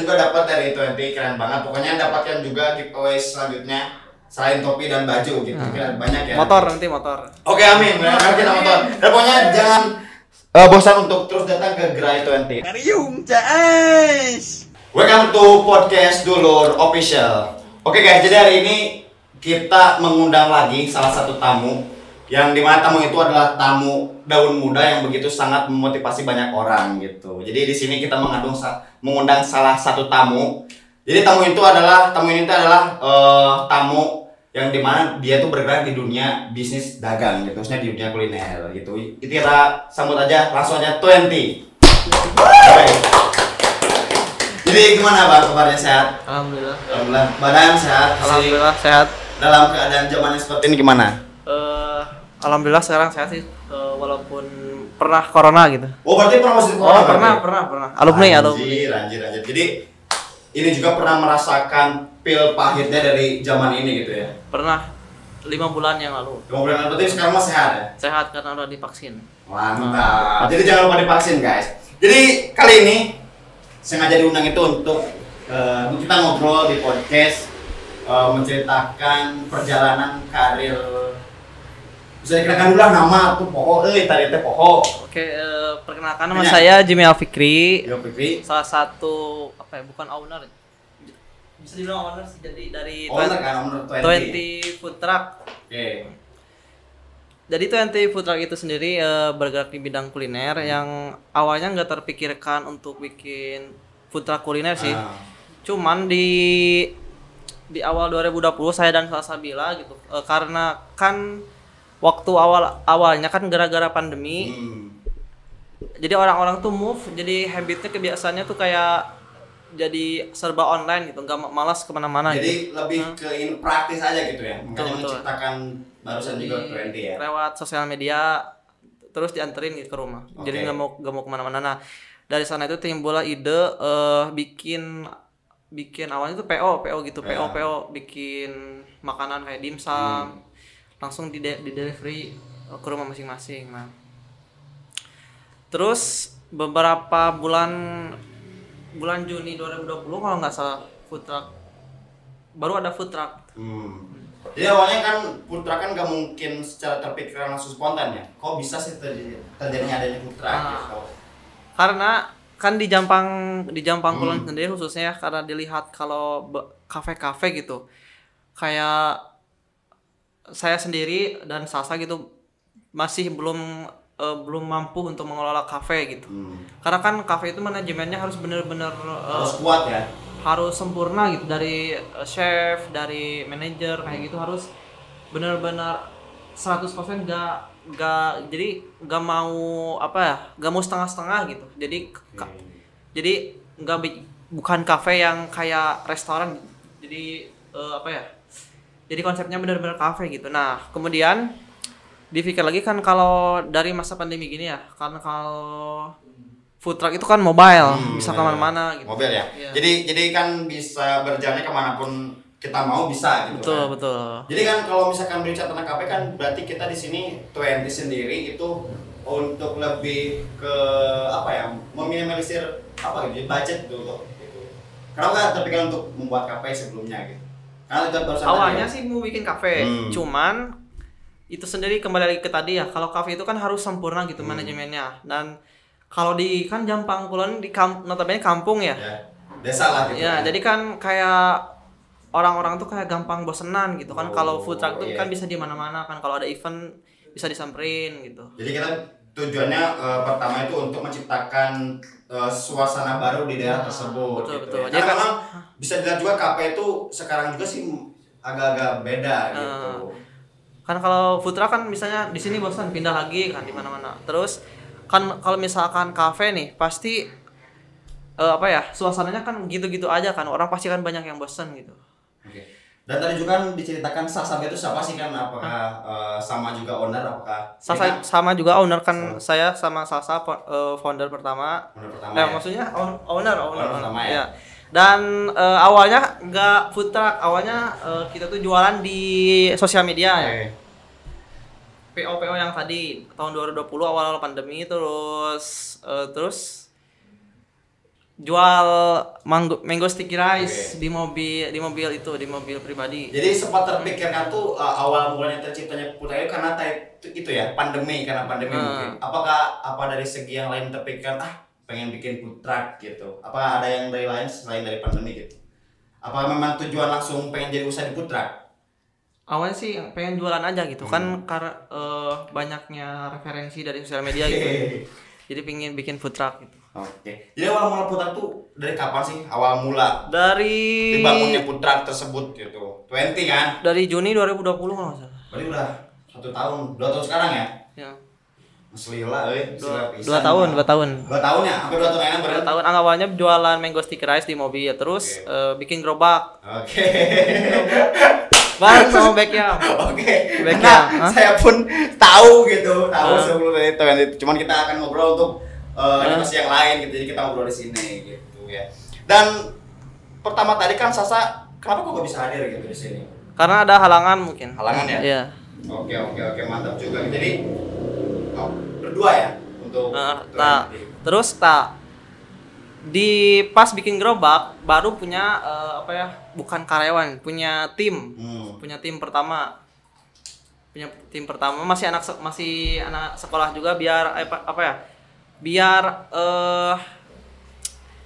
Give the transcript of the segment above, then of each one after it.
juga dapat dari 20, keren banget. Pokoknya dapatkan juga giveaway selanjutnya selain topi dan baju gitu. Banyak ya. Motor nanti motor. Oke, amin. Nanti kita motor. Dan pokoknya jangan bosan untuk terus datang ke Gerai 20. Karium Cs. Welcome to podcast Dulur Official. Oke guys, jadi hari ini kita mengundang lagi salah satu tamu yang dimana tamu itu adalah tamu daun muda yang begitu sangat memotivasi banyak orang gitu. Jadi di sini kita mengundang salah satu tamu. Jadi tamu ini adalah tamu yang dimana dia tuh bergerak di dunia bisnis dagang gitu, maksudnya di dunia kuliner gitu. Itu kita sambut aja langsung aja 20. Baik. Jadi gimana Bang, kabarnya sehat? Alhamdulillah. Alhamdulillah. Badan sehat? Alhamdulillah sehat. Dalam keadaan zaman seperti ini gimana? Alhamdulillah sekarang sehat sih, walaupun pernah corona gitu. Oh, berarti pernah masuk corona? Pernah. Alumni. Anjir. Jadi ini juga pernah merasakan pil pahitnya dari zaman ini gitu ya? Pernah 5 bulan yang lalu. 5 bulan berarti sekarang mah sehat ya? Sehat karena udah divaksin. Mantap. Jadi jangan lupa divaksin guys. Jadi kali ini sengaja diundang itu untuk kita ngobrol di podcast, menceritakan perjalanan karir. Bisa dikirakan dulu lah nama tuh Poho, tadi teh Poho. Oke, perkenalkan nama saya Jimmy Alfikri. Fikri. Salah satu bukan owner. Bisa dibilang owner sih, jadi dari owner 20 Food Truck. Oke. Jadi 20 Food Truck itu sendiri bergerak di bidang kuliner yang awalnya nggak terpikirkan untuk bikin food truck kuliner sih. Cuman di awal 2020 saya dan Salsabila gitu, karena kan waktu awalnya kan gara-gara pandemi, jadi orang-orang tuh move, jadi habitnya kebiasaannya tuh kayak jadi serba online gitu, nggak malas kemana-mana. Jadi gitu. lebih ke ini praktis aja gitu ya, makanya Betul. menciptakan barusan juga 20 ya. Lewat sosial media, terus dianterin gitu ke rumah. Oke. Jadi nggak mau kemana-mana. Nah dari sana itu timbullah ide bikin awalnya tuh PO gitu, PO bikin makanan kayak dimsum. Langsung di delivery ke rumah masing-masing. Nah, terus beberapa bulan Juni 2020 kalau nggak salah baru ada food truck. Jadi awalnya kan food truck kan nggak mungkin secara terpikirkan langsung spontan ya. Kok bisa sih terjadinya adanya food truck? Gitu? Karena kan di Jampang Kulon sendiri khususnya karena dilihat kalau kafe-kafe gitu kayak saya sendiri dan Sasa gitu masih belum mampu untuk mengelola kafe gitu. Karena kan kafe itu manajemennya harus benar-benar harus kuat ya. Harus sempurna gitu, dari chef, dari manajer kayak gitu harus benar-benar 100% jadi nggak mau setengah-setengah gitu. Jadi bukan kafe yang kayak restoran. Jadi jadi konsepnya benar-benar kafe gitu. Nah, kemudian dipikir lagi kan kalau dari masa pandemi gini ya, karena kalau food truck itu kan mobile, bisa kemana-mana gitu. Mobil ya? Iya. Jadi kan bisa berjalannya kemanapun kita mau bisa gitu. Betul. Jadi kan kalau misalkan berbicara tentang kafe kan berarti kita di sini 20 sendiri itu untuk lebih ke meminimalisir budget gitu untuk gitu. Kenapa nggak terpikir untuk membuat kafe sebelumnya gitu? Awalnya sih mau bikin kafe, cuman itu sendiri kembali lagi ke tadi ya, kalau kafe itu kan harus sempurna gitu manajemennya. Dan kalau di kan Jampang Kulon notabene kampung ya, desa lah gitu. Ya, jadi kan kayak orang-orang tuh kayak gampang bosenan gitu kan. Kalau food truck tuh kan bisa di mana-mana kan, kalau ada event bisa disamperin gitu. Jadi kita tujuannya pertama itu untuk menciptakan suasana baru di daerah tersebut. Betul. Ya. Jadi kan bisa dilihat juga kafe itu sekarang juga sih agak-agak beda gitu. Kan kalau food truck kan misalnya di sini bosan pindah lagi kan di mana-mana. Terus kan kalau misalkan kafe nih pasti suasananya kan gitu-gitu aja kan. Orang pasti kan banyak yang bosan gitu. Oke. Dan tadi juga kan diceritakan Sasa itu siapa sih kan? Apakah sama juga owner? Sasa sama juga owner kan. Saya sama Sasa founder pertama. Maksudnya owner pertama ya. Dan awalnya nggak food truck, awalnya kita tuh jualan di sosial media ya. PO yang tadi tahun 2020 awal pandemi, terus jual mango sticky rice di mobil pribadi. Jadi sempat terpikirkan tuh awal mulanya terciptanya food truck itu karena itu ya karena pandemi mungkin. Apakah dari segi yang lain terpikirkan pengen bikin food truck gitu? Apakah ada yang dari lain selain dari pandemi gitu? Apakah memang tujuan langsung pengen jadi usaha di food truck? Awalnya sih pengen jualan aja gitu kan karena banyaknya referensi dari sosial media gitu. Jadi pengen bikin food truck gitu. Oke. Jadi awal mula food truck tuh dari kapan sih? Awal mula dari dibangunnya food truck tersebut gitu. 20 kan? Dari Juni 2020 kalau nggak salah. Berarti udah 1 tahun, 2 tahun sekarang ya? Ya. Selila, 2 tahun. 2 tahun ya? Sampai 2 tahun enak berarti? 2 tahun. Awalnya jualan mango sticky rice di mobil, terus bikin gerobak. Oke. Bareng sama Beckham. Oke. Beckham. Nah, saya pun tahu sebelum dari itu. Cuman kita akan ngobrol untuk animasi yang lain gitu. Jadi kita ngobrol di sini gitu ya. Dan pertama tadi kan Sasa, kenapa kok gak bisa hadir gitu di sini? Karena ada halangan mungkin. Halangan ya? Iya. Oke, mantap juga. Jadi berdua ya untuk terus di pas bikin gerobak baru punya bukan karyawan, punya tim pertama masih anak sekolah juga biar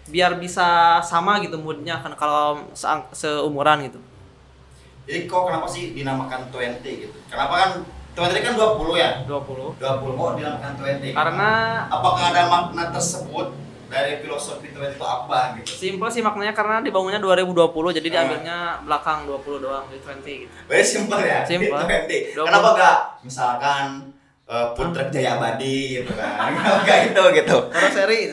biar bisa sama gitu moodnya kan kalau seumuran gitu. Jadi kenapa sih dinamakan 20 gitu? Kenapa kan 20 kan 20 ya? 20 kok dinamakan 20? Karena apakah ada makna tersebut dari filosofi 20 itu apa gitu? Simpel sih maknanya karena dibangunnya 2020 jadi diambilnya belakang 20 doang jadi 20 gitu. Berarti simpel ya? Simpel. 20. Kenapa enggak misalkan food truck Jaya Abadi gitu kan? Enggak gitu. Karena seri.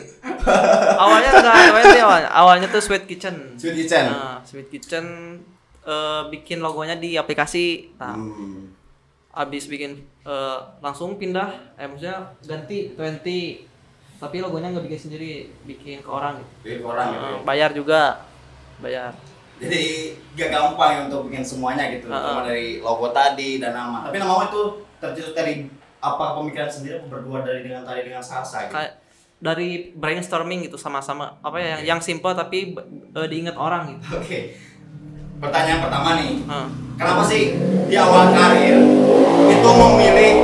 Awalnya enggak 20 awalnya tuh Sweet Kitchen. Sweet Kitchen bikin logonya di aplikasi. Abis bikin langsung pindah maksudnya ganti 20 tapi logonya nggak bikin sendiri, bikin ke orang gitu. Bikin ke orang gitu. Bayar juga. Jadi gak gampang ya untuk bikin semuanya gitu. Cuma dari logo tadi dan nama. Tapi nama itu tercetus dari apa pemikiran sendiri berdua dengan Sasa gitu. Kayak dari brainstorming gitu sama-sama yang simple tapi diingat orang gitu. Oke. Pertanyaan pertama nih. Kenapa sih di awal karir itu memilih,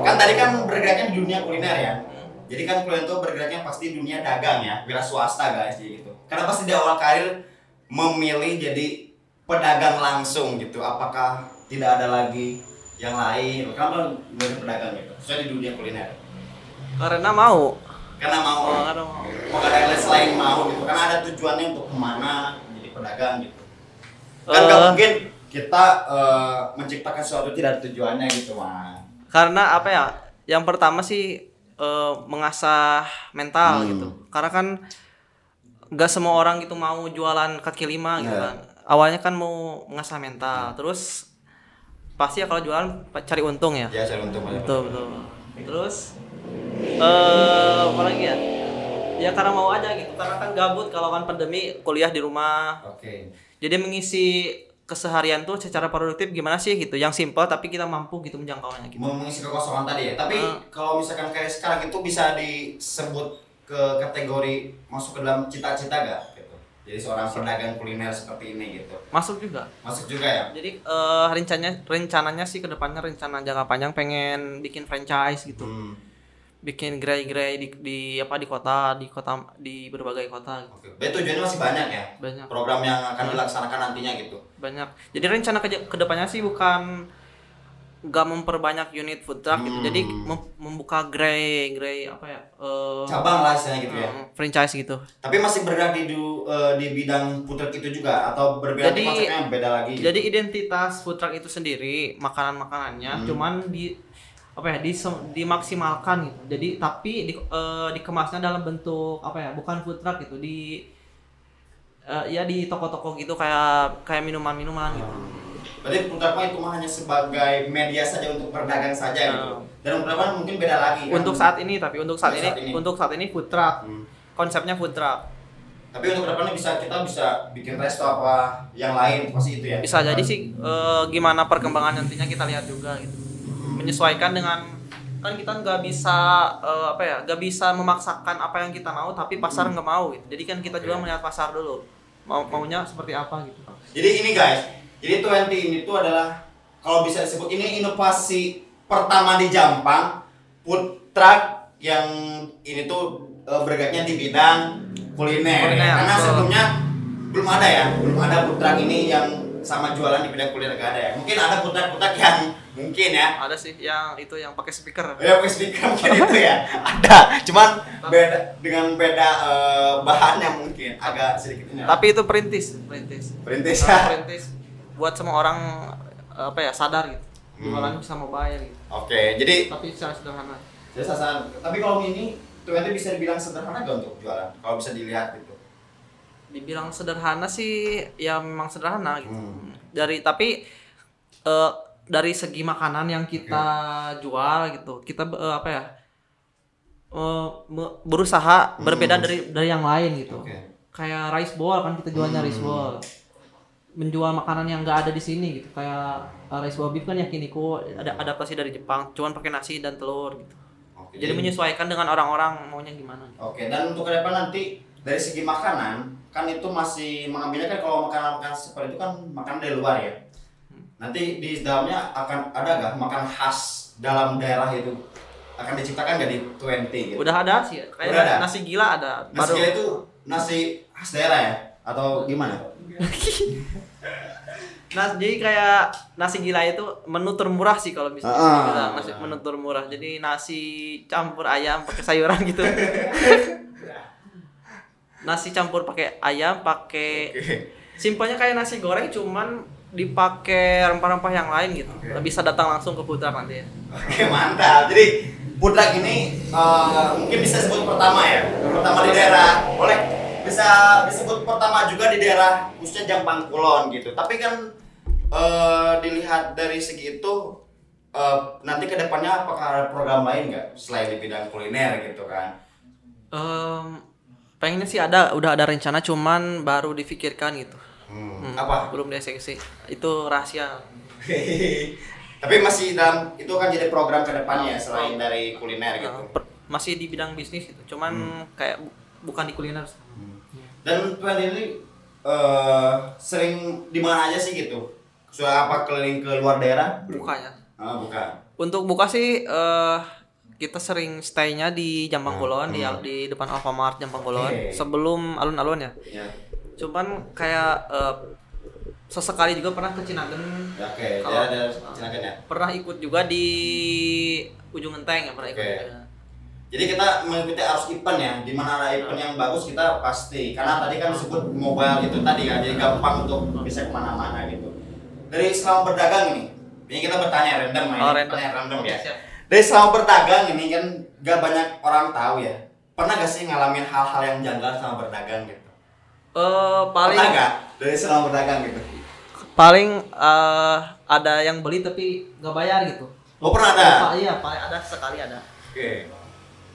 kan tadi kan bergeraknya di dunia kuliner ya. Jadi kan kalian tuh bergeraknya pasti dunia dagang ya, wira swasta guys gitu. Kenapa sih di awal karir memilih jadi pedagang langsung gitu? Apakah tidak ada lagi yang lain? Kenapa menjadi pedagang gitu? Khususnya di dunia kuliner. Karena mau. Mau ada yang selain mau gitu. Karena ada tujuannya untuk kemana jadi pedagang gitu. Kan gak mungkin kita menciptakan sesuatu tidak ada tujuannya gitu mah. Karena yang pertama sih mengasah mental gitu. Karena kan nggak semua orang gitu mau jualan kaki lima gitu kan. Awalnya kan mau mengasah mental. Terus pasti ya kalau jualan cari untung ya. Ya cari untung. Betul. Terus apa lagi ya? Ya karena mau aja gitu. Karena kan gabut kalau kan pandemi kuliah di rumah. Oke. Jadi mengisi keseharian tuh secara produktif gimana sih gitu, yang simple tapi kita mampu gitu menjangkaunya gitu. Mengisi kekosongan tadi ya. Tapi kalau misalkan kayak sekarang itu bisa disebut ke kategori masuk ke dalam cita-cita gak gitu. Jadi seorang pedagang kuliner seperti ini gitu. Masuk juga ya. Jadi rencananya sih kedepannya rencana jangka panjang pengen bikin franchise gitu. Bikin gerai-gerai di kota di berbagai kota. Oke. Berarti tujuannya masih banyak ya? Banyak. Program yang akan dilaksanakan nantinya gitu. Banyak. Jadi rencana kedepannya sih bukan nggak memperbanyak unit food truck gitu. Jadi membuka gerai cabang lah istilahnya gitu ya. Franchise gitu. Tapi masih bergerak di bidang food truck itu juga atau berbeda konsepnya beda lagi. Jadi identitas food truck itu sendiri makanan-makanannya cuman dimaksimalkan gitu. Jadi tapi dikemasnya dalam bentuk bukan food truck gitu, di toko-toko gitu kayak minuman-minuman gitu. Berarti food truck itu hanya sebagai media saja untuk berdagang saja gitu. Dan untuk depan mungkin beda lagi kan. Untuk saat ini food truck. Konsepnya food truck. Tapi untuk depannya kita bisa bikin resto apa yang lain pasti itu ya. Bisa jadi sih gimana perkembangan nantinya kita lihat juga gitu. Menyesuaikan dengan kan kita nggak bisa nggak bisa memaksakan apa yang kita mau tapi pasar nggak mau gitu. Jadi kan kita juga melihat pasar dulu maunya seperti apa gitu. Jadi ini guys, jadi 20 ini tuh adalah kalau bisa disebut ini inovasi pertama di Jampang, food truck yang ini tuh bergeraknya di bidang kuliner. Karena sebelumnya belum ada food truck ini yang sama jualan di bidang kuliner, gak ada ya. Mungkin ada food truck yang mungkin ya. Ada sih yang itu yang pakai speaker. Ya pakai speaker mungkin itu ya. Ada, cuman beda bahannya mungkin agak sedikit ini. Tapi itu perintis ya. Perintis buat semua orang sadar gitu. Jualan bisa mau bayar gitu. Oke, jadi tapi secara sederhana. Tapi kalau ini tuh nanti bisa dibilang sederhana gak untuk jualan? Kalau bisa dilihat gitu. Dibilang sederhana sih ya memang sederhana gitu. Dari segi makanan yang kita jual gitu, kita berusaha berbeda dari yang lain gitu. Kayak rice bowl kan kita jualnya rice bowl. Menjual makanan yang nggak ada di sini gitu. Kayak rice bowl beef kan yakiniku ada adaptasi dari Jepang, cuman pakai nasi dan telur gitu. Jadi menyesuaikan dengan orang-orang maunya gimana. Oke, dan untuk ke depan nanti dari segi makanan kan itu masih mengambilnya kan kalau makanan seperti itu kan makanan dari luar ya. Nanti di dalamnya akan ada gak makan khas dalam daerah itu? Akan diciptakan gak di 20 gitu? Udah ada sih, kayak nasi gila ada. Nasi gila itu nasi khas daerah ya? Atau gimana? Nah, jadi kayak nasi gila itu menu termurah sih kalau bisa dibilang menu termurah. Jadi nasi campur ayam pakai sayuran gitu. Nasi campur pakai ayam, simpelnya kayak nasi goreng cuman dipakai rempah-rempah yang lain gitu. Bisa datang langsung ke food truck nanti ya. Oke, mantap. Jadi food truck ini mungkin bisa disebut pertama ya. Pertama di daerah. Boleh bisa disebut pertama juga di daerah khususnya Jampang Kulon gitu. Tapi kan dilihat dari segi itu nanti ke depannya apakah ada program lain nggak selain di bidang kuliner gitu kan? Pengennya sih udah ada rencana cuman baru difikirkan gitu. Apa? Belum dieksekusi. Itu rahasia. Tapi masih dalam itu kan jadi program ke depannya selain dari kuliner gitu. Masih di bidang bisnis gitu. Cuman kayak bukan di kuliner. Dan Tuan ini sering di mana aja sih gitu? Soal apa keliling ke luar daerah? Buka ya. Bukan. Untuk buka sih kita sering stay-nya di Jampang Kulon di depan Alfamart Jampang Kulon sebelum alun-alun ya. Cuman kayak sesekali juga pernah ke Cinagen. Ada Cinagen ya. Pernah ikut juga di Ujung Genteng ya, pernah ikut. Jadi kita mengikuti arus event ya, di mana ada event yang bagus kita pasti. Karena tadi kan disebut mobile itu tadi kan, jadi gampang untuk bisa kemana-mana gitu. Dari selama berdagang ini kita bertanya random ya. Dari selama berdagang ini kan gak banyak orang tahu ya. Pernah gak sih ngalamin hal-hal yang janggal selama berdagang gitu? Paling pernah gak dari selama berdagang gitu? Paling ada yang beli tapi gak bayar gitu. Oh pernah ada? Iya, paling ada sekali ada.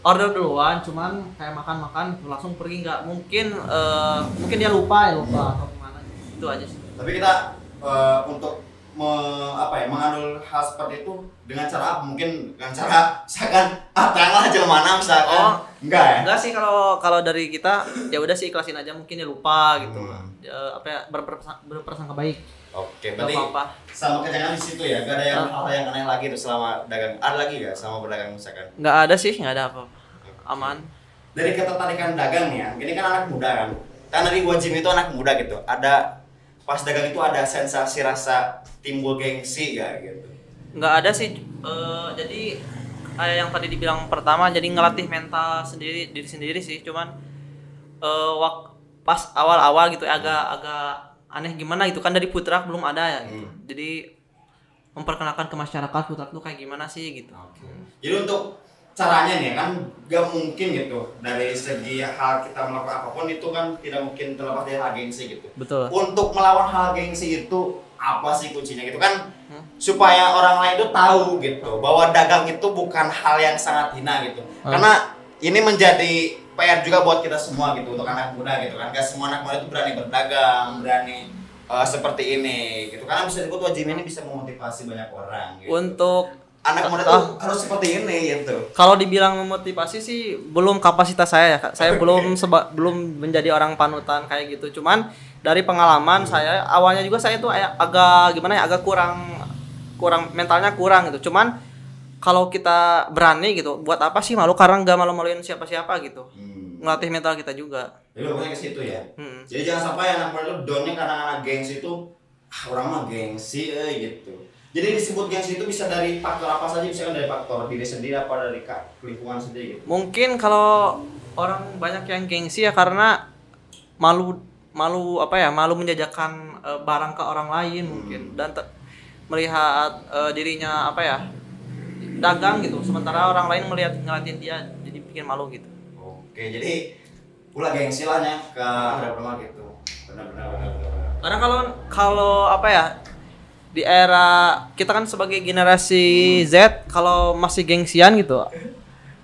Order duluan, cuman kayak makan-makan langsung pergi nggak mungkin dia lupa atau gimana itu aja sih. Tapi kita untuk mengandung hal seperti itu dengan cara apa? Mungkin dengan cara misalkan tanggal aja mana misalkan. Enggak ya? Enggak sih kalau dari kita ya udah sih ikhlasin aja, mungkin dia lupa gitu. Berprasangka baik. Oke, berarti sama kejangan di situ ya. Gak ada hal yang aneh lagi tuh selama dagang. Ada lagi gak selama berdagang misalkan? Enggak ada sih, enggak ada apa-apa. Aman. Dari ketertarikan dagang nih ya. Ini kan anak muda kan. Kan dari gua Jim itu anak muda gitu. Ada pas dagang itu ada sensasi rasa timbul gengsi gak gitu? Nggak ada sih, jadi kayak yang tadi dibilang pertama, jadi ngelatih mental diri sendiri sih. Cuman pas awal-awal gitu agak aneh gimana gitu kan, dari food truck belum ada ya gitu. Jadi memperkenalkan ke masyarakat food truck tuh kayak gimana sih gitu. Jadi untuk caranya nih kan gak mungkin gitu, dari segi hal kita melakukan apapun itu kan tidak mungkin terlepas dari hal gengsi gitu. Betul. Untuk melawan hal gengsi itu apa sih kuncinya gitu kan? Supaya orang lain itu tahu gitu bahwa dagang itu bukan hal yang sangat hina gitu. Karena ini menjadi PR juga buat kita semua gitu, untuk anak muda gitu kan. Gak semua anak muda itu berani berdagang, berani seperti ini gitu. Karena bisa disebut Wajim ini bisa memotivasi banyak orang gitu. Untuk anak muda tuh harus seperti ini gitu. Kalau dibilang memotivasi sih belum kapasitas saya ya Kak. Saya belum menjadi orang panutan kayak gitu. Cuman dari pengalaman saya awalnya juga saya tuh agak gimana ya, agak kurang mentalnya kurang gitu. Cuman kalau kita berani gitu, buat apa sih malu, karena nggak malu-maluin siapa-siapa gitu. Ngelatih mental kita juga. Jadi pokoknya ke situ ya. Jadi jangan sampai anak muda tuh downnya karena anak gengsi itu orang mah gengsi gitu. Jadi disebut gengsi itu bisa dari faktor apa saja, bisa kan dari faktor diri sendiri apa dari lingkungan sendiri gitu. Mungkin kalau orang banyak yang gengsi ya karena malu menjajakan barang ke orang lain mungkin, dan melihat dirinya dagang gitu, sementara orang lain ngeliatin dia, jadi bikin malu gitu. Oke, jadi pula gengsi lah ya ke benar-benar gitu. Benar. Karena kalau di era kita kan sebagai generasi Z, kalau masih gengsian gitu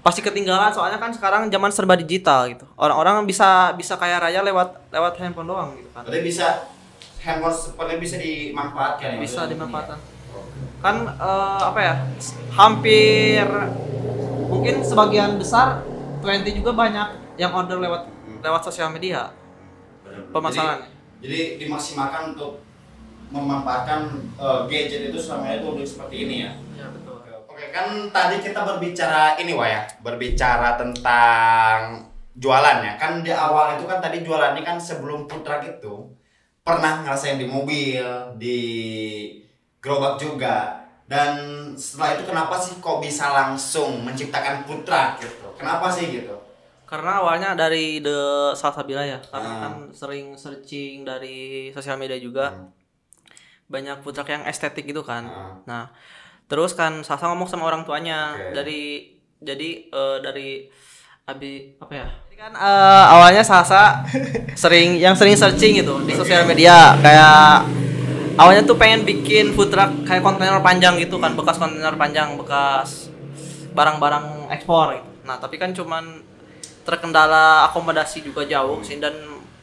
pasti ketinggalan, soalnya kan sekarang zaman serba digital gitu. Orang-orang bisa kaya raya lewat handphone doang gitu kan. Berarti bisa handphone seperti bisa dimanfaatkan ya? Bisa dimanfaatkan. Kan hampir mungkin sebagian besar 20 juga banyak yang order lewat sosial media. Permasalahan. Jadi dimaksimalkan untuk memanfaatkan gadget itu selama itu seperti ini ya. Iya betul. Oke, kan tadi kita berbicara berbicara tentang jualan ya. Kan di awal itu kan tadi jualannya kan sebelum food truck itu pernah ngerasain di mobil, di gerobak juga. Dan setelah itu kenapa sih kok bisa langsung menciptakan food truck gitu? Kenapa sih gitu? Karena awalnya dari The Salsabila ya, karena kan sering searching dari sosial media juga. Banyak food truck yang estetik gitu kan. Nah, terus kan Sasa ngomong sama orang tuanya dari Abi Jadi kan awalnya Sasa sering searching gitu di sosial media, kayak awalnya tuh pengen bikin food truck kayak kontainer panjang gitu kan, bekas kontainer panjang, bekas barang-barang ekspor gitu. Nah, tapi kan cuman terkendala akomodasi juga jauh sih, dan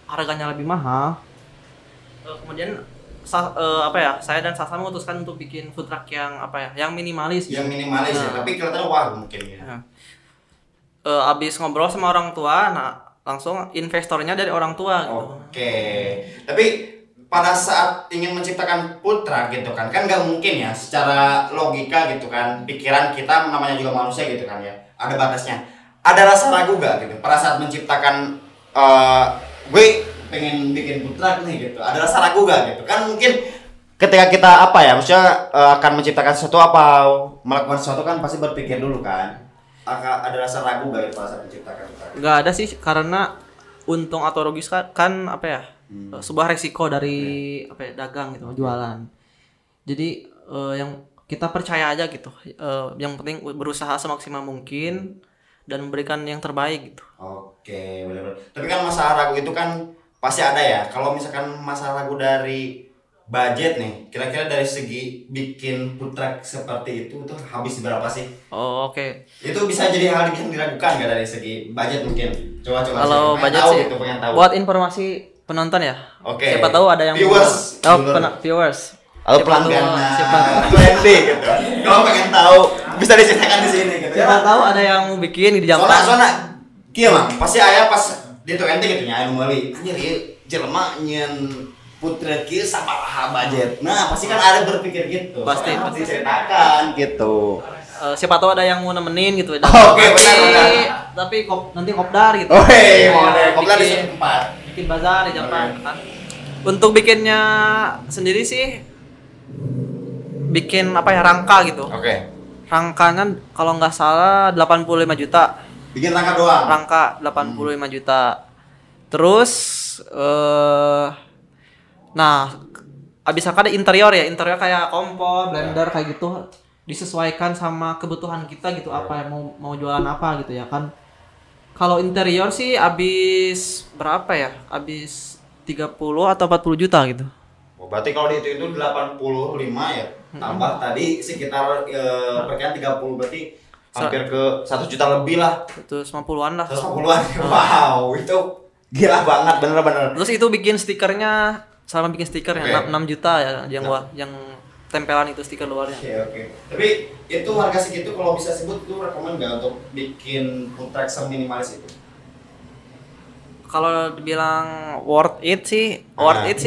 harganya lebih mahal. Kemudian saya dan Sasa memutuskan untuk bikin food truck yang minimalis. Yang minimalis ya, tapi kelihatan wah mungkin ya. Abis ngobrol sama orang tua, langsung investornya dari orang tua gitu. Oke. Tapi pada saat ingin menciptakan food truck gitu kan nggak mungkin ya secara logika gitu kan, pikiran kita namanya juga manusia gitu kan ya, ada batasnya. Ada rasa ragu gak gitu pada saat menciptakan gue pengen bikin food truck nih gitu, ada rasa ragu gak gitu kan? Mungkin ketika kita maksudnya akan menciptakan sesuatu melakukan sesuatu kan pasti berpikir dulu kan, ada rasa ragu gak gitu pada saat menciptakan food truck? Gak ada sih, karena untung atau rugi kan sebuah resiko dari dagang gitu, jualan. Jadi yang kita percaya aja gitu, yang penting berusaha semaksimal mungkin dan memberikan yang terbaik gitu. Oke, benar-benar. Tapi kan masalah ragu itu kan pasti ada ya. Kalau misalkan masalah ragu dari budget nih, kira-kira dari segi bikin food truck seperti itu tuh habis berapa sih? Oh, oke. Itu bisa jadi hal yang diragukan nggak dari segi budget mungkin? Coba. Kalau budget sih, gitu, pengen tahu. Buat informasi penonton ya. Oke. Siapa tahu ada yang viewers. Viewers. Atau pelanggan. Friendly gitu. Kalau pengen tahu bisa diceritakan di sini gitu. Siapa tahu ada yang mau bikin di Jampang. Soalnya kieu mah pasti aya pas di 20 gitu nya anu meuli. Anjir ieu jelema nyeun food truck kieu sabaraha budget. Nah, pasti kan ada berpikir gitu. Pasti ceritakan gitu. Siapa tahu ada yang mau nemenin gitu. Oke, benar. Tapi nanti kopdar gitu. Oh, boleh. Kopdar di tempat. Bikin bazar di Jampang kan. Untuk bikinnya sendiri sih bikin rangka gitu. Oke. Rangkanya kalau nggak salah 85 juta. Bikin rangka doang. Rangka 85 juta. Terus abis rangka ada interior ya. Interior kayak kompor, blender kayak gitu, disesuaikan sama kebutuhan kita gitu, apa yang mau jualan apa gitu ya kan. Kalau interior sih abis berapa ya? Abis 30 atau 40 juta gitu. Oh, berarti kalau itu 85 ya. Tambah tadi sekitar perkiraan 30, berarti hampir ke 1 juta lebih lah. 150-an lah. 150-an. Wow, itu gila banget, bener-bener. Terus itu bikin stikernya, sama bikin stikernya 6 juta ya yang tempelan itu stiker luarnya. Oke. Tapi itu harga segitu kalau bisa sebut lu rekomend nggak untuk bikin food truck seminimalis itu? Kalau dibilang worth it sih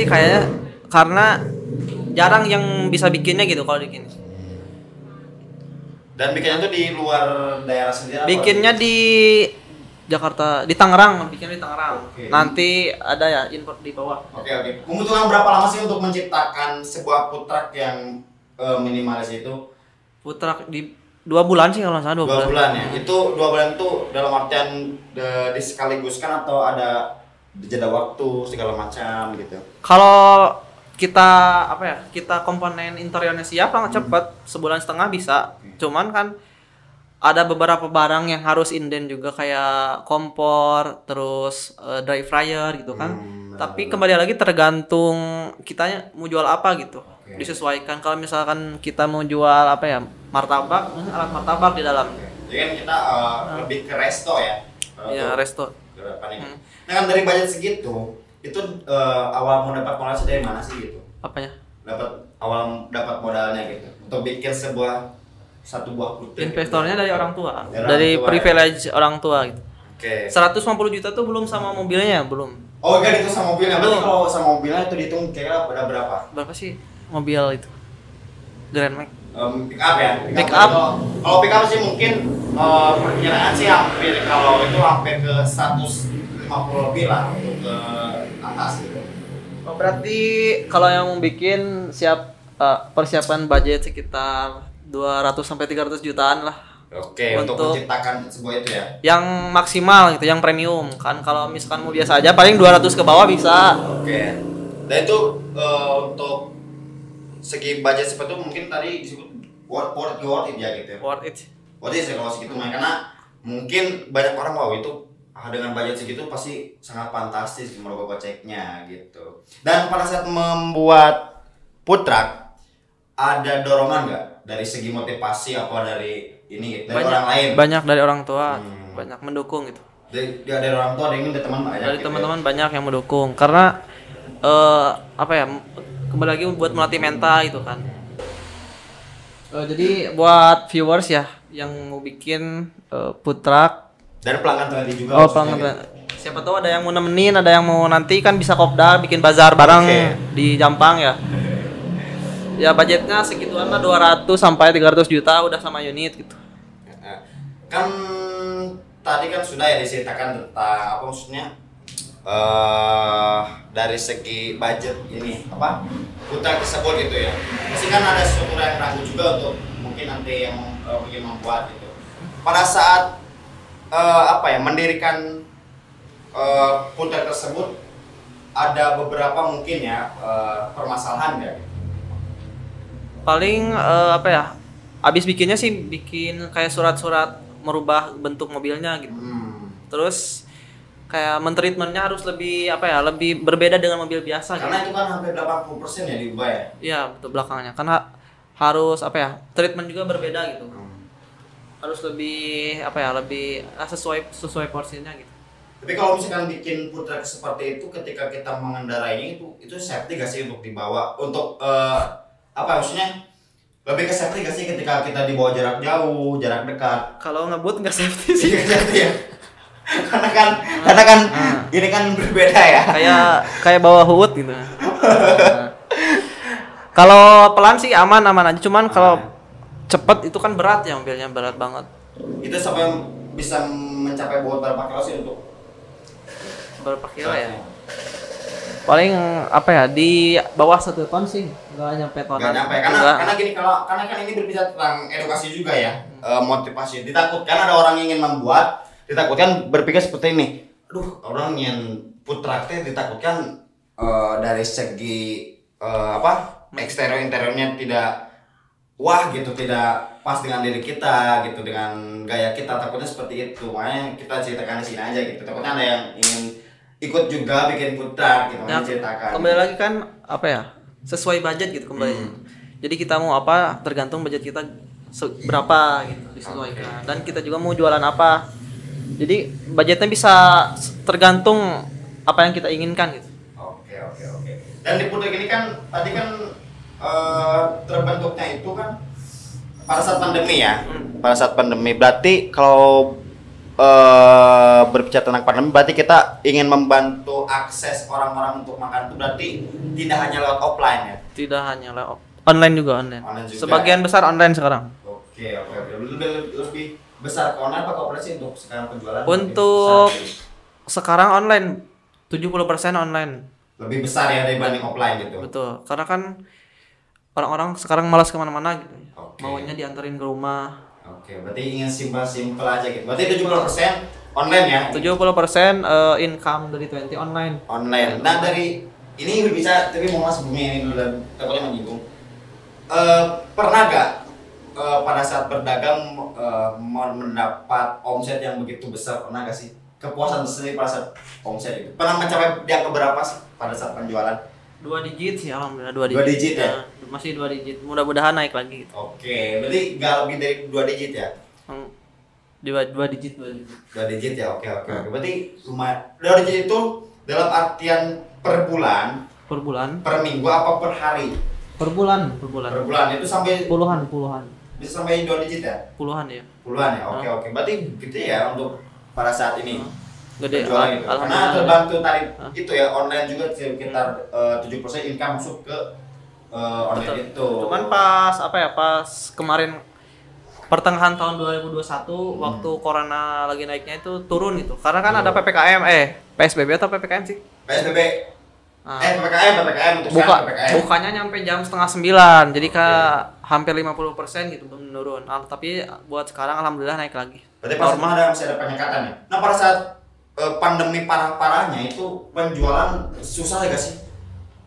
kayaknya karena jarang yang bisa bikinnya gitu kalau bikin. Dan bikinnya tuh di luar daerah sendiri? Bikinnya di Jakarta, di Tangerang, bikinnya di Tangerang. Oke. Nanti ada ya import di bawah. Oke. Membutuhkan berapa lama sih untuk menciptakan sebuah food truck yang minimalis itu? Food truck di 2 bulan sih kalau nggak salah 2 bulan ya. Itu 2 bulan itu dalam artian disekaligus atau ada jeda waktu segala macam gitu. Kalau kita kita komponen interiornya siap banget cepet, 1,5 bulan bisa. Cuman kan ada beberapa barang yang harus inden juga kayak kompor, terus dry fryer gitu kan. Tapi kembali lagi tergantung kitanya mau jual apa gitu. Disesuaikan. Kalau misalkan kita mau jual martabak, alat martabak di dalam. Jadi kan kita lebih ke resto ya. Iya, resto. Nah kan dari budget segitu, itu awal mau dapat modalnya dari mana sih gitu? Apanya? Dapat modalnya gitu untuk bikin satu buah food truck. Investornya dari orang tua, Dari dari orang tua, privilege orang tua gitu. Oke. 150 juta tuh belum sama mobilnya, belum. Oh enggak, itu sama mobilnya. Berarti Belum. kalau sama mobilnya itu dihitung kira ada berapa? Berapa sih mobil itu? Grand Max. Pick up ya? Pick up. Kalau pick up sih mungkin perkiraan sih hampir ke 150 lebih lah untuk ke atas gitu. Oh, berarti kalau yang mau bikin persiapan budget sekitar 200 sampai 300 jutaan lah. Oke, untuk menciptakan sebuah itu ya. Yang maksimal gitu, yang premium. Kan kalau misalkan mau biasa aja paling 200 ke bawah bisa. Oke. Dan itu untuk segi budget seperti itu mungkin tadi disebut worth it ya gitu ya. Worth it. Worth it sih kalau segitu mah, karena mungkin banyak orang wow itu dengan budget segitu pasti sangat fantastis merogoh koceknya gitu. Dan pada saat membuat food truck ada dorongan nggak dari segi motivasi apa dari ini dari orang lain? Banyak dari orang tua, banyak mendukung gitu. Dari orang tua, dari teman banyak. Dari gitu teman-teman ya? banyak yang mendukung karena kembali lagi buat melatih mental itu kan. Jadi buat viewers ya yang mau bikin food truck Dan pelanggan nanti juga. Oh, pelanggan. Siapa tahu ada yang mau nemenin, ada yang mau nanti kan bisa kopdar bikin bazar bareng di Jampang ya. Ya budgetnya segituan lah 200 sampai 300 juta udah sama unit gitu. Kan tadi kan sudah ya diceritakan tentang apa maksudnya dari segi budget ini food truck tersebut gitu ya. Pasti kan ada sesuatu yang ragu juga untuk mungkin nanti yang ingin membuat gitu. Pada saat mendirikan food truck tersebut ada beberapa mungkin ya permasalahan ya. Paling abis bikinnya sih bikin kayak surat-surat merubah bentuk mobilnya gitu. Terus kayak mentreatmentnya harus lebih lebih berbeda dengan mobil biasa. Karena gitu. itu kan hampir 80% ya diubah ya. Iya, betul belakangnya. Karena harus treatment juga berbeda gitu. Harus lebih lebih sesuai porsinya gitu. Tapi kalau misalkan bikin food truck seperti itu, ketika kita mengendarainya itu safety gak sih untuk dibawa untuk maksudnya lebih ke safety gak sih ketika kita dibawa jarak jauh, jarak dekat? Kalau ngebut nggak safety sih. Safety ya. karena kan ini kan berbeda ya. Kayak bawa HUT gitu. Kalau pelan sih aman aja. Cuman kalau cepet itu kan berat ya, mobilnya berat banget. Itu sampai bisa mencapai bobot berapa kilo sih untuk berapa kilo ya? Paling di bawah 1 ton sih, nggak nyampe tonan. Nggak nyampe karena gini, karena kan ini berbicara tentang edukasi juga ya, motivasi. Ditakutkan ada orang yang ingin membuat, ditakutkan berpikir seperti ini. Aduh, orang yang food truck ditakutkan dari segi eksterior interiornya tidak wah gitu, tidak pas dengan diri kita gitu, dengan gaya kita, takutnya seperti itu. Makanya kita ceritakan di sini aja gitu. Takutnya ada yang ingin ikut juga bikin food truck gitu, ceritakan. Kembali lagi kan sesuai budget gitu kembali. Jadi kita mau tergantung budget kita berapa gitu disesuaikan. Dan kita juga mau jualan apa. Jadi budgetnya bisa tergantung apa yang kita inginkan gitu. Oke. Dan di food truck ini kan tadi kan terbentuknya itu kan pada saat pandemi ya. Pada saat pandemi berarti kalau berbicara tentang pandemi berarti kita ingin membantu akses orang-orang untuk makan itu berarti tidak hanya lewat offline ya. Tidak hanya lewat online juga online. Online juga. Sebagian besar online sekarang. Oke. Lebih besar ke online apa ke offline sih untuk sekarang penjualan? Untuk sekarang online 70% online. Lebih besar ya dibanding offline gitu. Betul. Karena kan orang-orang sekarang malas kemana-mana gitu. Oke. Maunya diantarin ke rumah. Oke, berarti ingin simpel aja gitu. Berarti 70% online ya? 70% income dari 20 online. Online. Nah dari ini bisa tapi mau mas sebelumnya ini dulu dan takutnya menyinggung. Pernah gak pada saat berdagang mendapat omset yang begitu besar, pernah gak sih? Kepuasan sendiri pada saat omset itu pernah mencapai dia keberapa sih pada saat penjualan? 2 digit sih, alhamdulillah 2 digit. 2 digit ya? Masih 2 digit. Mudah-mudahan naik lagi gitu. Oke, berarti gak lebih dari 2 digit ya? 2 digit. 2 digit ya, oke. Berarti lumayan. 2 digit itu dalam artian per bulan, Per bulan. per minggu apa per hari? Per bulan. Per bulan itu sampai Puluhan. bisa sampai 2 digit ya? Puluhan ya. Puluhan ya, oke. Berarti gitu ya untuk pada saat ini. Gede. Penjualan gitu. Karena Alhamdulillah. terbantu tadi itu ya online juga sekitar 7% income masuk ke online itu. Cuman pas kemarin pertengahan tahun 2021 waktu corona lagi naiknya itu turun gitu. Karena kan ada PPKM PSBB atau PPKM sih? PSBB. Nah, PPKM untuk sekarang PPKM. bukanya nyampe jam 8:30. Jadi hampir 50% gitu menurun. Tapi buat sekarang alhamdulillah naik lagi. Berarti pas rumah masih ada peningkatan ya. Nah, pada saat pandemi parah-parahnya itu penjualan susah gak sih?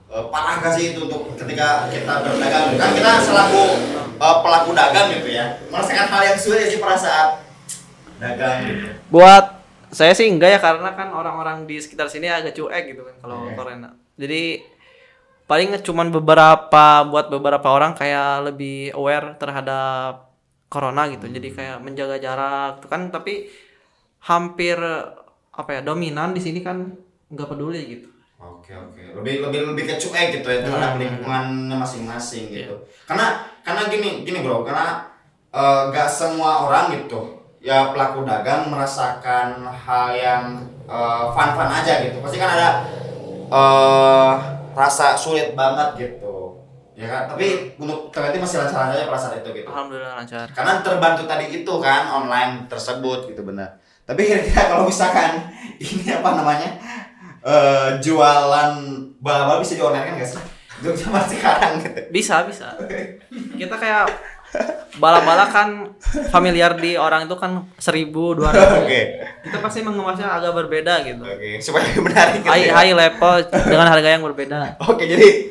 Parah gak sih itu untuk ketika kita berdagang? Kan kita selaku pelaku dagang gitu ya, merasakan hal yang sulit sih pada saat dagang gitu. Buat saya sih enggak ya, karena kan orang-orang di sekitar sini agak cuek gitu kan kalau corona. Jadi paling cuman buat beberapa orang kayak lebih aware terhadap corona gitu. Jadi kayak menjaga jarak tuh kan, tapi hampir dominan di sini kan nggak peduli gitu. Oke. Lebih ke cuek gitu ya terhadap lingkungannya masing-masing gitu. Karena gini bro, karena gak semua orang gitu ya pelaku dagang merasakan hal yang fun aja gitu. Pasti kan ada rasa sulit banget gitu. Ya kan? Tapi untuk ternyata masih lancar aja pada saat itu gitu. Alhamdulillah lancar. Karena terbantu tadi itu kan online tersebut gitu benar. Tapi kira-kira kalau misalkan ini jualan bala-bala bisa di-online kan nggak sih? Untuk zaman sekarang gitu. Bisa. Kita kayak bala-bala kan familiar di orang itu kan 1.000, 2.000. Oke. Kita pasti mengemasnya agak berbeda gitu. Oke, supaya menarik gitu. High level dengan harga yang berbeda. Oke, jadi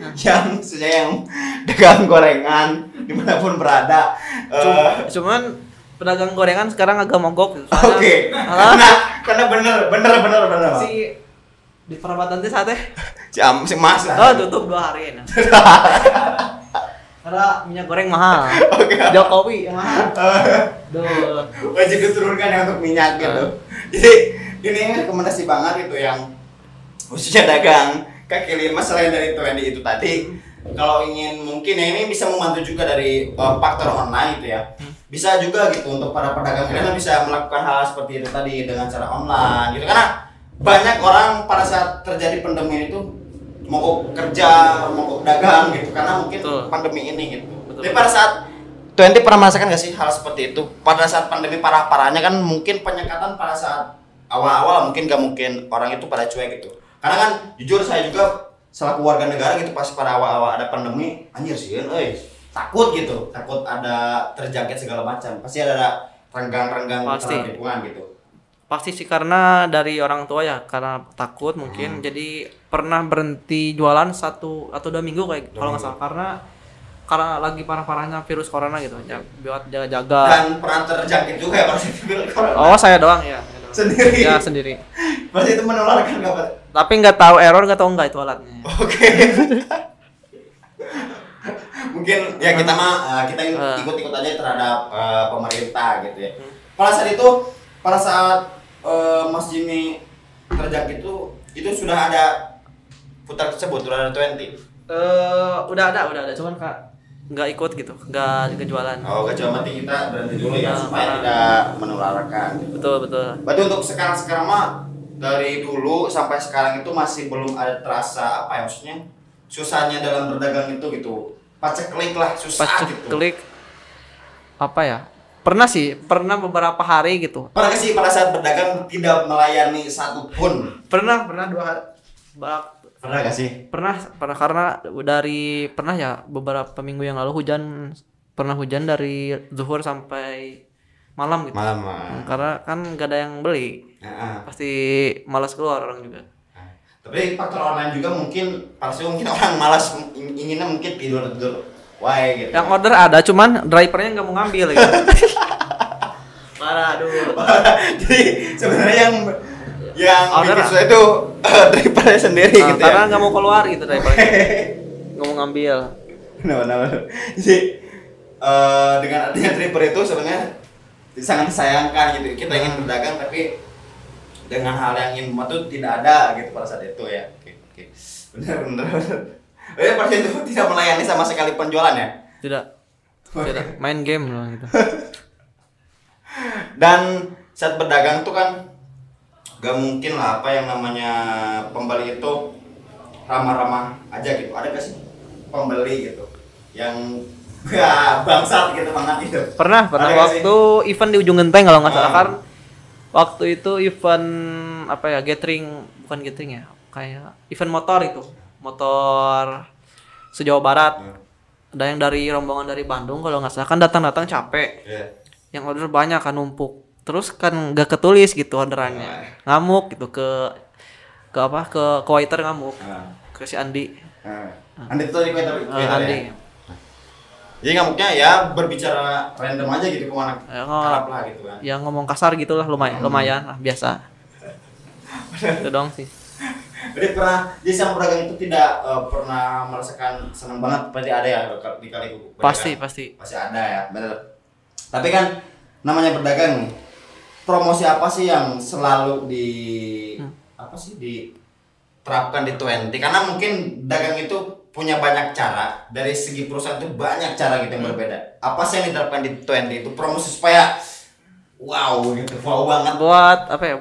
yang dagang gorengan dimanapun berada. Cuman pedagang gorengan sekarang agak mogok gitu. Oke. Karena bener. Si di perabatan teh sate. Si Mas. Tutup 2 hari ini. Karena minyak goreng mahal. Jokowi yang mahal. Wajib diturunkan ya untuk minyak gitu. Jadi ini rekomendasi banget gitu yang khususnya dagang kaki lima selain dari 20 itu tadi. Kalau ingin mungkin ya ini bisa membantu juga dari faktor online gitu ya. Bisa juga gitu untuk para pedagang kalian bisa melakukan hal seperti itu tadi dengan cara online gitu, karena banyak orang pada saat terjadi pandemi itu mau kerja, mau dagang gitu karena mungkin pandemi ini gitu. Tapi pada saat 20 pernah merasakan gak sih hal seperti itu? Pada saat pandemi parah-parahnya kan mungkin penyekatan pada saat awal-awal mungkin orang itu pada cuek gitu. Karena kan jujur saya juga selaku warga negara gitu pas pada awal-awal ada pandemi anjir sih kan, takut ada terjangkit segala macam. Pasti ada renggang-renggang terhadap lingkungan gitu. Pasti sih, karena dari orang tua ya, karena takut mungkin jadi pernah berhenti jualan 1 atau 2 minggu kayak kalau nggak salah, karena lagi parah-parahnya virus corona gitu ya, buat jaga-jaga. Dan pernah terjangkit juga ya virus corona. Oh, saya doang ya. Sendiri. Ya sendiri. Pasti itu menularkan nggak Pak? Tapi nggak tahu nggak tahu itu alatnya. Oke. Mungkin ya kita ikut-ikut aja terhadap pemerintah gitu ya. Pada saat Mas Jimmy terjangkit itu sudah ada putar tersebut, sudah ada 20. Udah ada, cuman Kak nggak ikut gitu, nggak jualan. Oh, kecuali mati kita berhenti dulu ya Nah, supaya tidak menularkan. Betul. Berarti untuk sekarang mah dari dulu sampai sekarang itu masih belum ada terasa apa ya maksudnya susahnya dalam berdagang itu gitu. Paceklik lah susah gitu. Paceklik apa ya? Pernah beberapa hari gitu. Pernah nggak sih pada saat berdagang tidak melayani satu pun? Pernah 2 hari. Pernah gak sih? Pernah karena pernah ya beberapa minggu yang lalu pernah hujan dari zuhur sampai malam gitu. Malam. Karena kan gak ada yang beli. Pasti malas keluar orang juga. Tapi faktor online juga mungkin orang malas inginnya mungkin tidur. Why gitu. Yang order ada cuman drivernya nggak mau ngambil gitu. Parah, aduh. Jadi sebenarnya yang order bikin susah itu drivernya sendiri gitu karena ya. nggak mau keluar gitu drivernya. Nggak mau ngambil. Benar. Jadi dengan adanya driver itu sebenarnya sangat disayangkan gitu. Kita ingin berdagang tapi dengan hal yang ingin membantu tidak ada gitu pada saat itu ya. Oke. Benar. Pada saat itu tidak melayani sama sekali penjualan ya? Tidak. Main game loh gitu. Dan saat berdagang tuh kan gak mungkin lah apa yang namanya pembeli itu ramah-ramah aja gitu. Ada gak sih pembeli gitu yang gak bangsat gitu banget gitu? Pernah waktu event di Ujung Genteng kalau nggak salah kan. Waktu itu event apa ya, bukan gathering ya, kayak event motor itu. Motor se-Jawa Barat. Ada yang dari rombongan dari Bandung kalau nggak salah kan datang capek. Yang order banyak kan numpuk. Terus kan nggak ketulis gitu orderannya. Ngamuk gitu ke waiter ngamuk. Ke si Andi. Andi itu di waiter. Andi. Ya? Jadi ngamuknya ya berbicara random aja gitu ke mana harap lah gitu kan. Ya ngomong kasar gitulah lumayan lah biasa. Itu dong sih. Jadi sama pedagang itu tidak pernah merasakan senang banget berarti ada ya di kali Pasti. Pasti ada ya, benar. Tapi kan namanya berdagang nih. Promosi apa sih yang selalu diterapkan di 20? Karena mungkin dagang itu punya banyak cara. Dari segi perusahaan itu banyak cara gitu yang berbeda. Apa sih yang diterapkan di 20 itu promosi supaya wow banget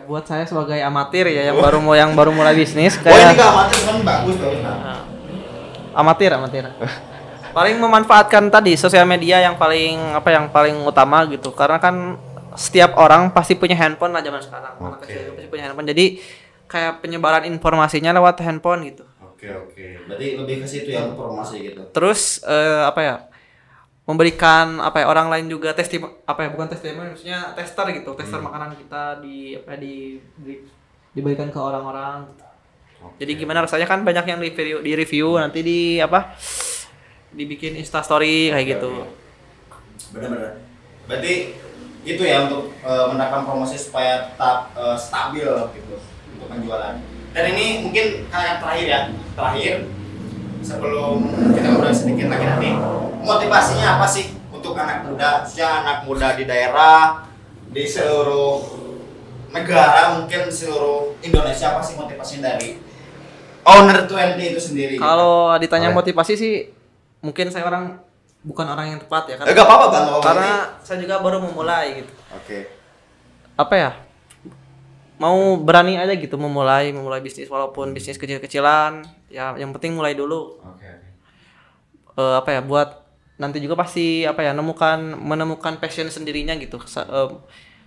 buat saya sebagai amatir ya yang baru mulai bisnis kayak ini gak amatir kan bagus amatir paling memanfaatkan tadi sosial media yang paling utama gitu karena kan setiap orang pasti punya handphone lah zaman sekarang. Anak kecil pasti punya handphone jadi kayak penyebaran informasinya lewat handphone gitu. Oke. Berarti lebih ke situ ya informasi gitu. Terus memberikan orang lain juga bukan testimoni maksudnya tester gitu, tester makanan kita diberikan ke orang-orang. Jadi gimana rasanya kan banyak yang di review nanti dibikin Insta story kayak gitu. Benar. Berarti itu ya untuk menerapkan promosi supaya tetap stabil gitu untuk penjualan. Dan ini mungkin kayak terakhir sebelum kita ngobrol sedikit lagi nanti, motivasinya apa sih untuk anak muda di daerah, di seluruh negara, mungkin seluruh Indonesia, apa sih motivasinya dari owner 20 itu sendiri? Kalau ditanya motivasi sih, mungkin saya bukan orang yang tepat ya kan? Gak apa-apa Bang. Karena saya juga baru memulai gitu. Oke. Mau berani aja gitu memulai bisnis walaupun bisnis kecil-kecilan ya yang penting mulai dulu. Oke. Buat nanti juga pasti menemukan passion sendirinya gitu.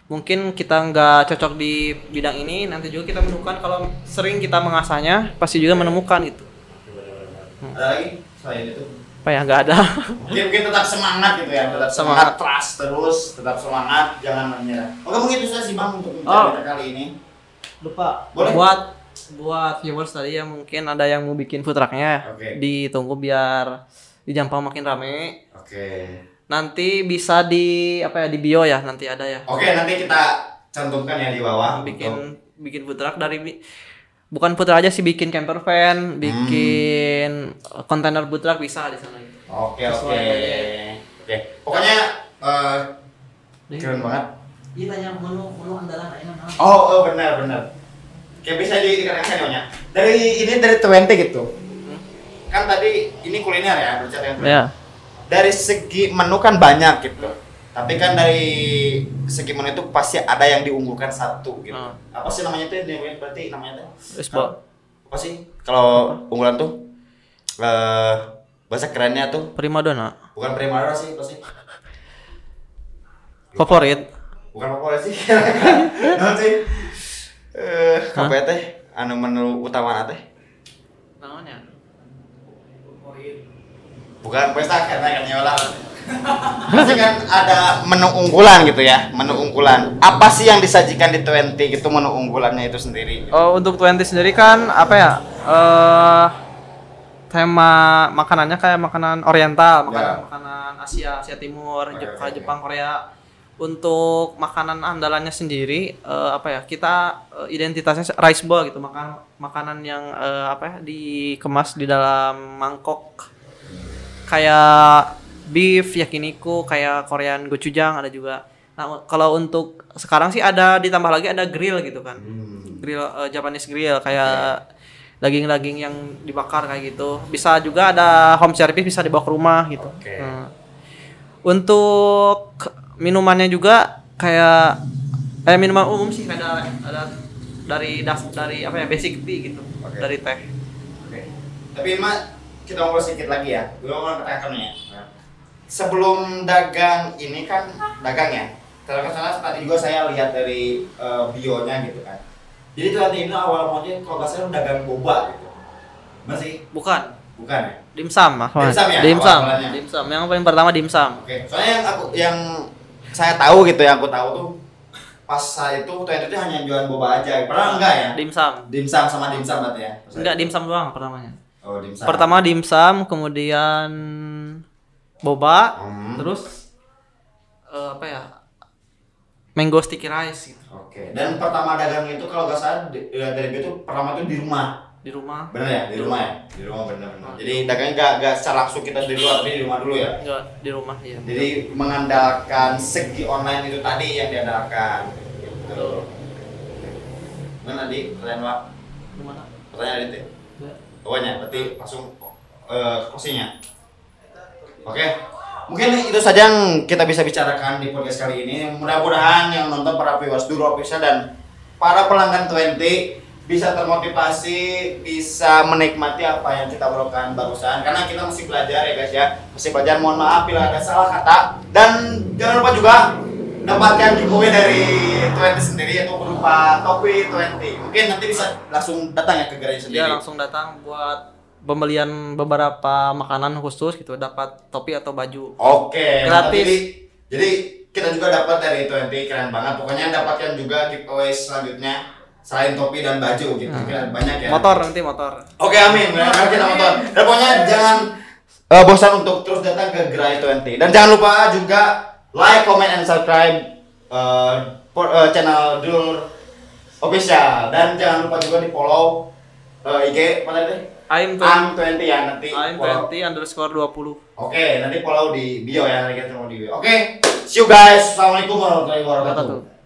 Mungkin kita nggak cocok di bidang ini nanti juga kita menemukan kalau sering kita mengasahnya pasti juga menemukan gitu. Ada lagi selain itu? Nggak ada. Mungkin tetap semangat gitu ya, tetap semangat, trust terus, tetap semangat, jangan menyerah. Oke, mungkin itu saja sih Bang untuk kita kali ini. Lupa. Boleh? Buat viewers tadi yang mungkin ada yang mau bikin food trucknya, ditunggu biar di Jampang makin rame. Oke. Nanti bisa di bio ya, nanti ada ya. Oke, nanti kita cantumkan ya di bawah. Bikin food truck bukan food truck aja sih, bikin camper van, bikin kontainer food truck bisa di sana. Oke. Pokoknya keren banget. Iya tanya menu andalan enak. Oh benar. Kayak bisa dikatakan ya. Dari 20 gitu. kan tadi ini kuliner ya, bercerita kan. Ya. Dari segi menu kan banyak gitu. Tapi kan dari segi menu itu pasti ada yang diunggulkan satu gitu. Apa sih namanya itu? Berarti namanya itu? Apa sih? Kalau unggulan tuh bahasa kerennya tuh Primadona. bukan primadona sih, apa sih? Favorit. Bukan favorit sih. Naon sih? Apa teh? Anu menu utama teh? Namanya. Bukan pesta karena kan nyola. Pasti kan ada menu unggulan gitu ya, menu unggulan. Apa sih yang disajikan di 20 gitu menu unggulannya itu sendiri? Gitu. Oh, untuk 20 sendiri kan apa ya? Tema makanannya kayak makanan oriental, makanan Asia Timur, Jepang, Korea. Untuk makanan andalannya sendiri apa ya? Kita identitasnya rice bowl gitu, makanan yang apa ya? Dikemas di dalam mangkok. Kayak beef, yakiniku, kayak Korean gochujang ada juga. Nah, kalau untuk sekarang sih ada ditambah lagi ada grill gitu kan. Grill Japanese grill kayak daging-daging yang dibakar kayak gitu. Bisa juga ada home service, bisa dibawa ke rumah gitu. Nah, untuk minumannya juga kayak minuman umum sih ada dari apa ya, basic tea gitu. Dari teh. Tapi Mak, kita ngobrol sedikit lagi ya. Gue mau pertanyaannya. Sebelum dagang ini kan dagang ya. Kalau salah tadi juga saya lihat dari bio-nya gitu kan. Jadi tuh nanti ini awal mulanya kalau nggak salah dagang boba gitu. Masih? Bukan ya? Dimsum, Mas. Dimsum ya? Dimsum. Yang paling pertama dimsum. Oke. Soalnya yang saya tahu gitu, yang aku tahu tuh pas saya itu itu hanya jualan boba aja. Padahal enggak ya? Dimsum sama dimsum berarti ya? Enggak, dimsum doang pertamanya. Oh, dimsum. Pertama dimsum, kemudian boba, terus apa ya? Mango sticky rice gitu. Oke. Dan pertama dagang itu kalau nggak salah dari itu pertama itu di rumah. Di rumah. Bener ya? Di rumah ya? Di rumah bener. Jadi dagangnya nggak secara langsung kita di luar, tapi di rumah dulu ya? Enggak, di rumah ya. Jadi mengandalkan segi online itu tadi yang diandalkan. Gitu. Mana di pertanyaan Pak? Gimana? Pertanyaan itu? Pokoknya berarti langsung closingnya. Oke. Mungkin itu saja yang kita bisa bicarakan di podcast kali ini. Mudah-mudahan yang nonton para viewers Dulur Official dan para pelanggan 20 bisa termotivasi, bisa menikmati apa yang kita bawakan barusan. Karena kita masih belajar ya guys ya. Masih belajar, mohon maaf bila ada salah kata. Dan jangan lupa juga dapatkan giveaway dari 20 sendiri, yaitu berupa topi 20. Mungkin nanti bisa langsung datang ya ke gerai sendiri. Iya, langsung datang buat pembelian beberapa makanan khusus gitu, dapat topi atau baju. Oke, gratis. Jadi kita juga dapat dari 20, keren banget. Pokoknya dapatkan juga giveaway selanjutnya selain topi dan baju gitu. Banyak ya. Motor nanti motor. Oke, amin. Benar kita motor. Dan pokoknya jangan bosan untuk terus datang ke Gerai 20. Dan jangan lupa juga like, comment, and subscribe channel Dulur Official. Dan jangan lupa juga di follow IG mana tadi? AM20 ya nanti. AM20_20. Oke, nanti follow di bio ya, nanti kita mau di bio. Oke, see you guys. Assalamualaikum warahmatullahi wabarakatuh.